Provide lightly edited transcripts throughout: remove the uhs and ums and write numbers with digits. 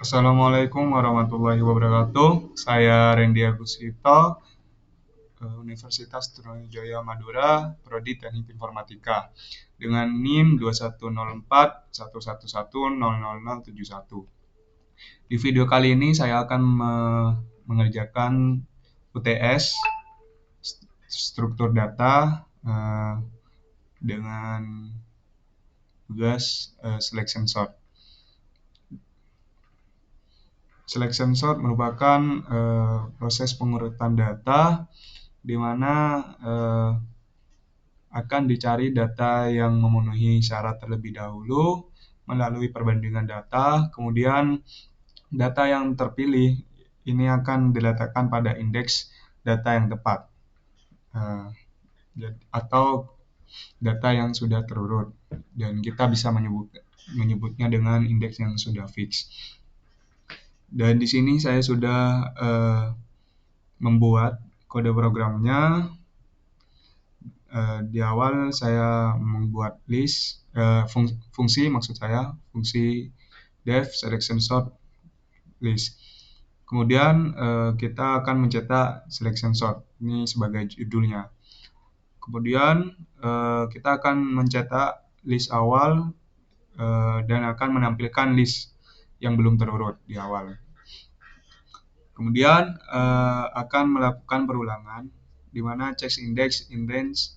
Assalamualaikum warahmatullahi wabarakatuh. Saya Randy Agusito, Universitas Trunojoyo Madura, Prodi Teknik Informatika, dengan NIM 210411100071. Di video kali ini saya akan mengerjakan UTS struktur data dengan tugas selection sort. Selection sort merupakan proses pengurutan data di mana akan dicari data yang memenuhi syarat terlebih dahulu melalui perbandingan data, kemudian data yang terpilih ini akan diletakkan pada indeks data yang tepat atau data yang sudah terurut, dan kita bisa menyebutnya dengan indeks yang sudah fix. Dan di sini saya sudah membuat kode programnya. Di awal saya membuat list fungsi def selection sort list. Kemudian kita akan mencetak selection sort, ini sebagai judulnya. Kemudian kita akan mencetak list awal dan akan menampilkan list yang belum terurut di awal. Kemudian akan melakukan perulangan di mana checks index in range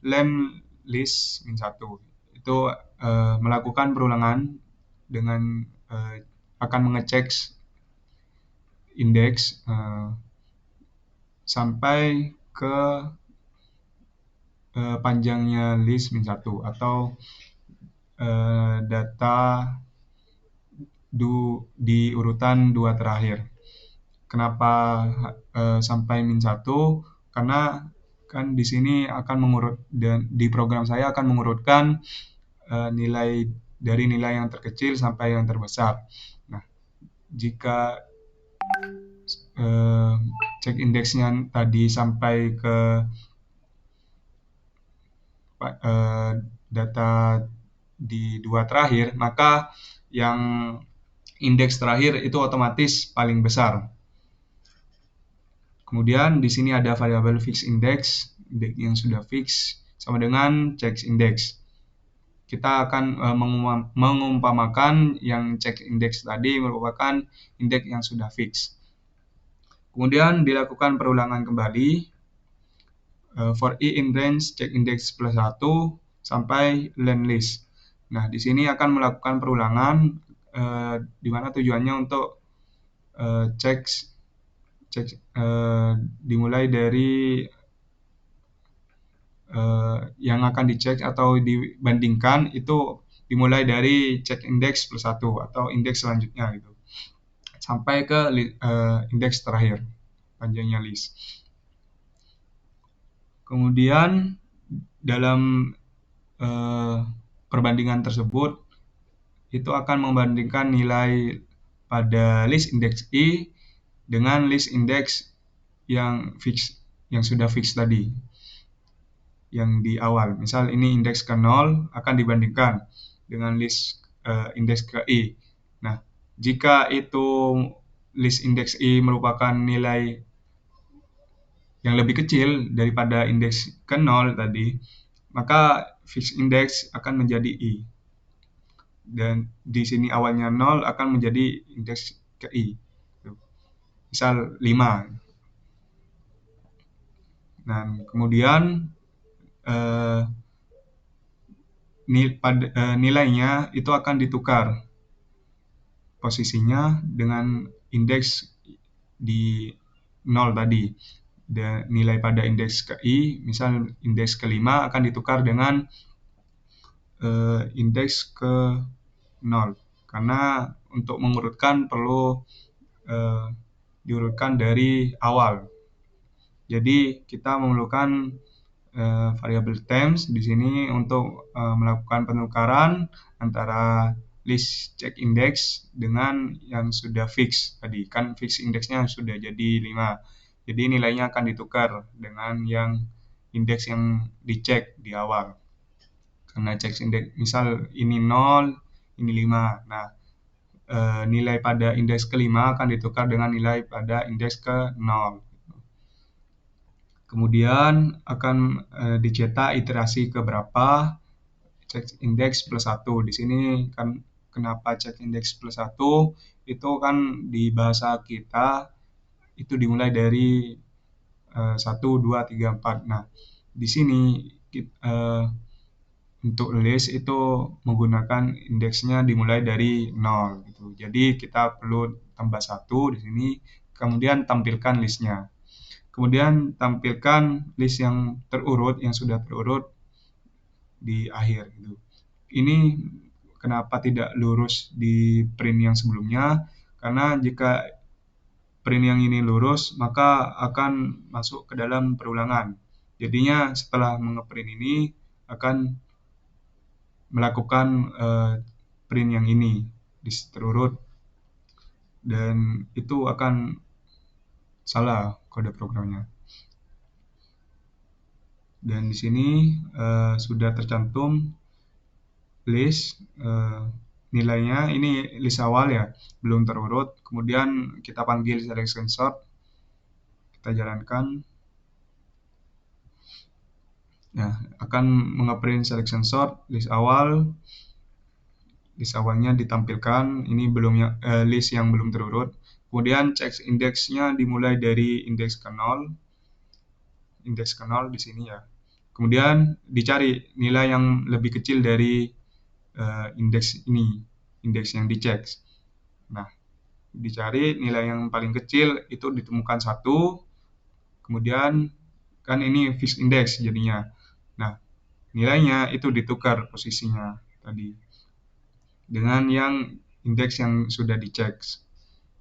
len list min 1. Itu melakukan perulangan dengan akan mengecek indeks sampai ke panjangnya list min 1 atau data di urutan 2 terakhir. Kenapa sampai min 1? Karena kan di sini akan mengurut, dan di program saya akan mengurutkan nilai dari nilai yang terkecil sampai yang terbesar. Nah, jika cek indeksnya tadi sampai ke data di 2 terakhir, maka yang indeks terakhir itu otomatis paling besar. Kemudian di sini ada variabel fix index yang sudah fix sama dengan check index. Kita akan mengumpamakan yang check index tadi merupakan indeks yang sudah fix. Kemudian dilakukan perulangan kembali for i in range check index plus 1 sampai len list. Nah, di sini akan melakukan perulangan di mana tujuannya untuk cek dimulai dari yang akan dicek atau dibandingkan itu dimulai dari check index plus 1 atau indeks selanjutnya gitu, sampai ke indeks terakhir panjangnya list. Kemudian dalam perbandingan tersebut itu akan membandingkan nilai pada list index i dengan list index yang fix, yang sudah fix tadi, yang di awal. Misal ini indeks ke 0 akan dibandingkan dengan list indeks ke i. Nah, jika itu list indeks i merupakan nilai yang lebih kecil daripada indeks ke 0 tadi, maka fix index akan menjadi i. Dan di sini awalnya 0 akan menjadi indeks ke i. Misal 5. Dan kemudian nilainya itu akan ditukar posisinya dengan indeks di 0 tadi. Dan nilai pada indeks ke i, misal indeks ke-5 akan ditukar dengan indeks ke 0. Karena untuk mengurutkan perlu diurutkan dari awal. Jadi kita memerlukan variabel times di sini untuk melakukan penukaran antara list check index dengan yang sudah fix tadi. Kan fix indeksnya sudah jadi 5. Jadi nilainya akan ditukar dengan yang indeks yang dicek di awal. Karena check index misal ini 0, ini 5. Nah, nilai pada indeks kelima akan ditukar dengan nilai pada indeks ke-0. Kemudian akan dicetak iterasi keberapa, cek indeks plus 1. Di sini kan kenapa cek indeks plus 1, itu kan di bahasa kita itu dimulai dari 1, 2, 3, 4. Nah, di sini untuk list itu menggunakan indeksnya dimulai dari 0 gitu. Jadi kita perlu tambah 1 di sini, kemudian tampilkan listnya. Kemudian tampilkan list yang terurut, yang sudah terurut di akhir gitu. Ini kenapa tidak lurus di print yang sebelumnya? Karena jika print yang ini lurus, maka akan masuk ke dalam perulangan. Jadinya setelah mengeprint ini akan melakukan print yang ini di terurut, dan itu akan salah kode programnya. Dan di sini sudah tercantum list nilainya, ini list awal ya, belum terurut. Kemudian kita panggil selection sort, kita jalankan. Nah, akan mengeprint selection sort list awal. List awalnya ditampilkan, ini list yang belum terurut. Kemudian cek indeksnya dimulai dari indeks ke-0. Indeks ke-0 di sini ya. Kemudian dicari nilai yang lebih kecil dari indeks ini, indeks yang dicek. Nah, dicari nilai yang paling kecil, itu ditemukan 1. Kemudian kan ini fixed index jadinya. Nah, nilainya itu ditukar posisinya tadi dengan yang indeks yang sudah dicek.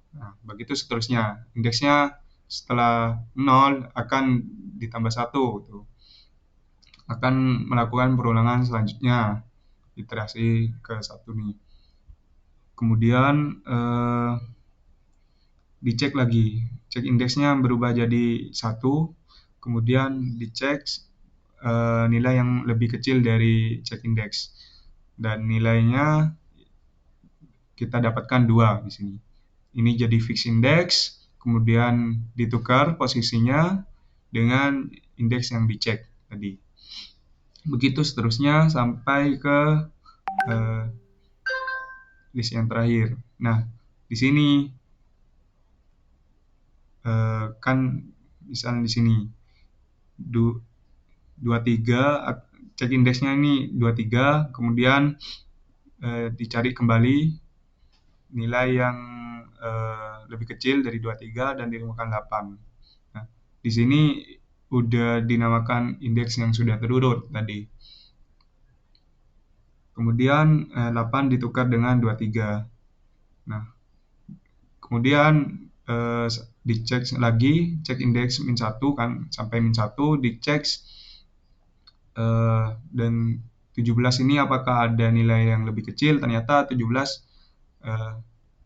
Nah, begitu seterusnya. Indeksnya setelah 0 akan ditambah 1 tuh. Akan melakukan perulangan selanjutnya, iterasi ke-1 nih. Kemudian dicek lagi, cek indeksnya berubah jadi 1, kemudian dicek nilai yang lebih kecil dari cek indeks, dan nilainya kita dapatkan 2 di sini. Ini jadi fixed index, kemudian ditukar posisinya dengan indeks yang dicek tadi. Begitu seterusnya sampai ke list yang terakhir. Nah, di sini kan misalnya di sini 23, cek indeksnya ini 23, kemudian dicari kembali nilai yang lebih kecil dari 23 dan ditemukan 8. Nah, di sini udah dinamakan indeks yang sudah terurut tadi. Kemudian 8 ditukar dengan 23. Nah, kemudian dicek lagi, cek indeks min 1 kan, sampai min 1 dicek, dan 17 ini apakah ada nilai yang lebih kecil. Ternyata 17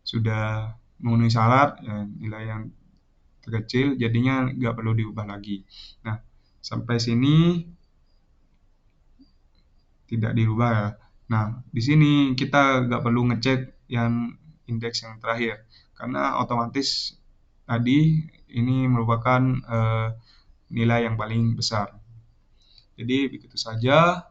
sudah memenuhi syarat, nilai yang terkecil, jadinya nggak perlu diubah lagi. Nah, sampai sini tidak dirubah ya. Nah, di sini kita nggak perlu ngecek yang indeks yang terakhir, karena otomatis tadi ini merupakan nilai yang paling besar. Jadi begitu saja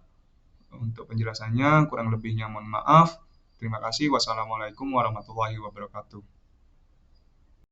untuk penjelasannya, kurang lebihnya mohon maaf. Terima kasih. Wassalamualaikum warahmatullahi wabarakatuh.